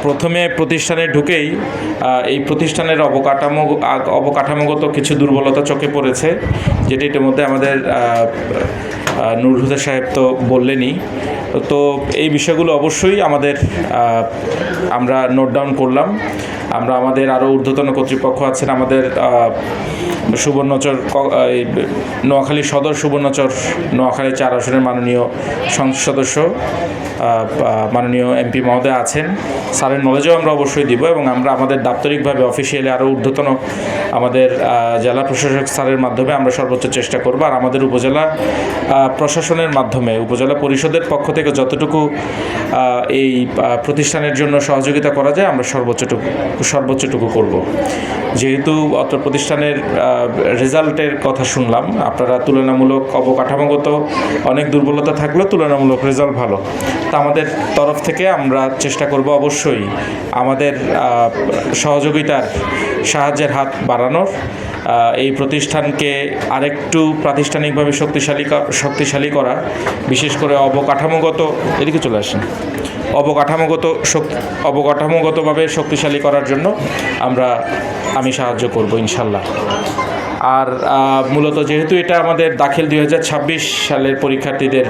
প্রথমে প্রতিষ্ঠানে ঢুকেই এই প্রতিষ্ঠানের অবকাঠামোগত কিছু দুর্বলতা চোখে পড়েছে, যেটা ইতিমধ্যে আমাদের নুরুল হুদা সাহেব তো বললেনই। তো এই বিষয়গুলো অবশ্যই আমরা নোট ডাউন করলাম। আমরা আমাদের আরও ঊর্ধ্বতন কর্তৃপক্ষ আছেন, আমাদের সুবর্ণচর নোয়াখালী সদর সুবর্ণচর নোয়াখালী 4 আসনের মাননীয় সংসদ সদস্য মাননীয় এমপি মহোদয় আছেন, স্যারের নলেজও আমরা অবশ্যই দিব এবং আমরা আমাদের দাপ্তরিকভাবে অফিসিয়ালি আরও ঊর্ধ্বতন আমাদের জেলা প্রশাসক স্যারের মাধ্যমে আমরা সর্বোচ্চ চেষ্টা করব। আর আমাদের উপজেলা প্রশাসনের মাধ্যমে উপজেলা পরিষদের পক্ষ থেকে যতটুকু এই প্রতিষ্ঠানের জন্য সহযোগিতা করা যায় আমরা সর্বোচ্চটুকু করব। যেহেতু অত্র প্রতিষ্ঠানের রেজাল্টের কথা শুনলাম, আপনারা তুলনামূলক অবকাঠামোগত অনেক দুর্বলতা থাকলেও তুলনামূলক রেজাল্ট ভালো। তা আমাদের তরফ থেকে আমরা চেষ্টা করব অবশ্যই আমাদের সহযোগিতার সাহায্যের হাত বাড়ানোর, এই প্রতিষ্ঠানকে আরেকটু প্রাতিষ্ঠানিকভাবে শক্তিশালী করা, বিশেষ করে অবকাঠামোগতভাবে শক্তিশালী করার জন্য আমি সাহায্য করব ইনশাল্লাহ। আর মূলত যেহেতু এটা আমাদের দাখিল 2026 সালের পরীক্ষার্থীদের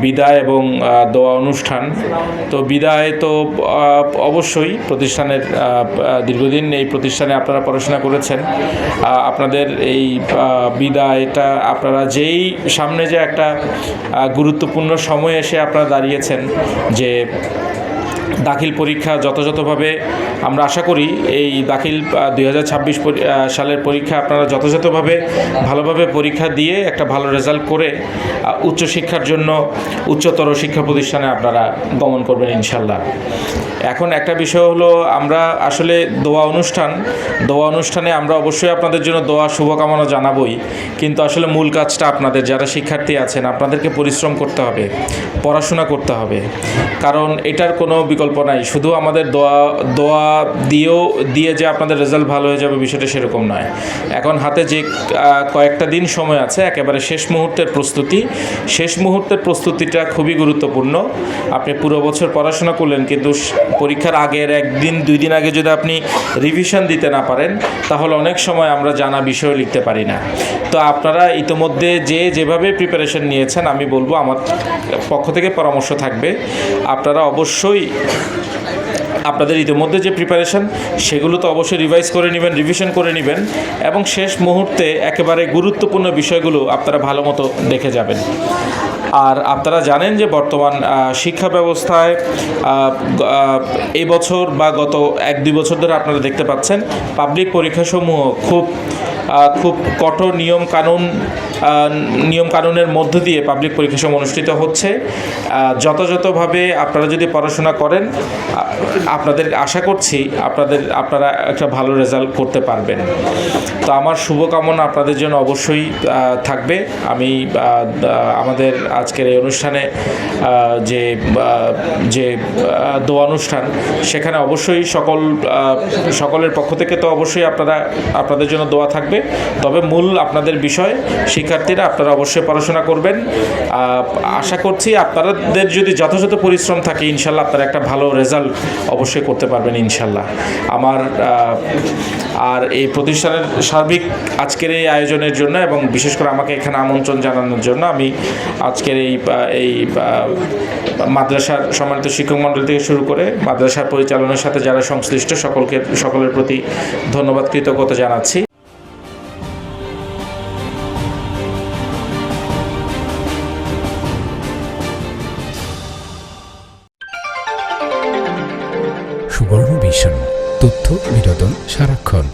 বিদায় এবং দোয়া অনুষ্ঠান, তো বিদায় তো অবশ্যই প্রতিষ্ঠানের দীর্ঘদিন এই প্রতিষ্ঠানে আপনারা পড়াশোনা করেছেন, আপনাদের এই বিদায়টা আপনারা যেই সামনে যে একটা গুরুত্বপূর্ণ সময় এসে আপনারা দাঁড়িয়েছেন, যে দাখিল পরীক্ষা যথাযথভাবে আমরা আশা করি এই দাখিল 2026 সালের পরীক্ষা আপনারা ভালোভাবে পরীক্ষা দিয়ে একটা ভালো রেজাল্ট করে উচ্চশিক্ষার জন্য উচ্চতর শিক্ষা প্রতিষ্ঠানে আপনারা গমন করবেন ইনশাল্লাহ। এখন একটা বিষয় হলো, আমরা আসলে দোয়া অনুষ্ঠানে আমরা অবশ্যই আপনাদের জন্য দোয়া শুভকামনা জানাবই, কিন্তু আসলে মূল কাজটা আপনাদের যারা শিক্ষার্থী আছেন আপনাদেরকে পরিশ্রম করতে হবে, পড়াশোনা করতে হবে, কারণ এটার কোনো বিকল্প নাই। শুধু আমাদের দোয়া দিয়ে যে আপনাদের রেজাল্ট ভালো হয়ে যাবে বিষয়টা সেরকম নয়। এখন হাতে যে কয়েকটা দিন সময় আছে, একেবারে শেষ মুহূর্তের প্রস্তুতিটা খুবই গুরুত্বপূর্ণ। আপনি পুরো বছর পড়াশোনা করলেন, কিন্তু পরীক্ষার আগের 1-2 দিন আগে যদি আপনি রিভিশন দিতে না পারেন, তাহলে অনেক সময় আমরা জানা বিষয় লিখতে পারি না। তো আপনারা ইতিমধ্যে যেভাবে প্রিপারেশন নিয়েছেন, আমি বলবো আমার পক্ষ থেকে পরামর্শ থাকবে আপনারা অবশ্যই আপনাদের ইতিমধ্যে যে প্রিপারেশন সেগুলো তো অবশ্যই রিভিশন করে নেবেন এবং শেষ মুহূর্তে একেবারে গুরুত্বপূর্ণ বিষয়গুলো আপনারা ভালো মতো দেখে যাবেন। আর আপনারা জানেন যে বর্তমান শিক্ষা ব্যবস্থায় এই বছর বা গত 1-2 বছর ধরে আপনারা দেখতে পাচ্ছেন পাবলিক পরীক্ষাসমূহ খুব কঠোর নিয়মকানুনের মধ্য দিয়ে পাবলিক পরীক্ষাসমূহ অনুষ্ঠিত হচ্ছে। যথাযথভাবে আপনারা যদি পড়াশোনা করেন, আপনাদের আশা করছি আপনারা একটা ভালো রেজাল্ট করতে পারবেন। তো আমার শুভকামনা আপনাদের জন্য অবশ্যই থাকবে। আমি আমাদের আজকের এই অনুষ্ঠানে যে দোয়া অনুষ্ঠান, সেখানে অবশ্যই সকলের পক্ষ থেকে তো অবশ্যই আপনাদের জন্য দোয়া থাকবে। তবে মূল আপনাদের বিষয় শিক্ষার্থীরা আপনারা অবশ্যই পড়াশোনা করবেন। আশা করছি আপনাদের যদি যথাযথ পরিশ্রম থাকে ইনশাল্লাহ আপনারা একটা ভালো রেজাল্ট অবশ্যই করতে পারবেন ইনশাল্লাহ। আর এই প্রতিষ্ঠানের সার্বিক আজকের এই আয়োজনের জন্য এবং বিশেষ করে আমাকে এখানে আমন্ত্রণ জানানোর জন্য আমি আজকের এই মাদ্রাসার সম্মানিত শিক্ষক মণ্ডলী থেকে শুরু করে মাদ্রাসার পরিচালনার সাথে যারা সংশ্লিষ্ট সকলের প্রতি ধন্যবাদ, কৃতজ্ঞতা জানাচ্ছি। সুবর্ণ ভিশন, তথ্য বিনোদন সারাক্ষণ।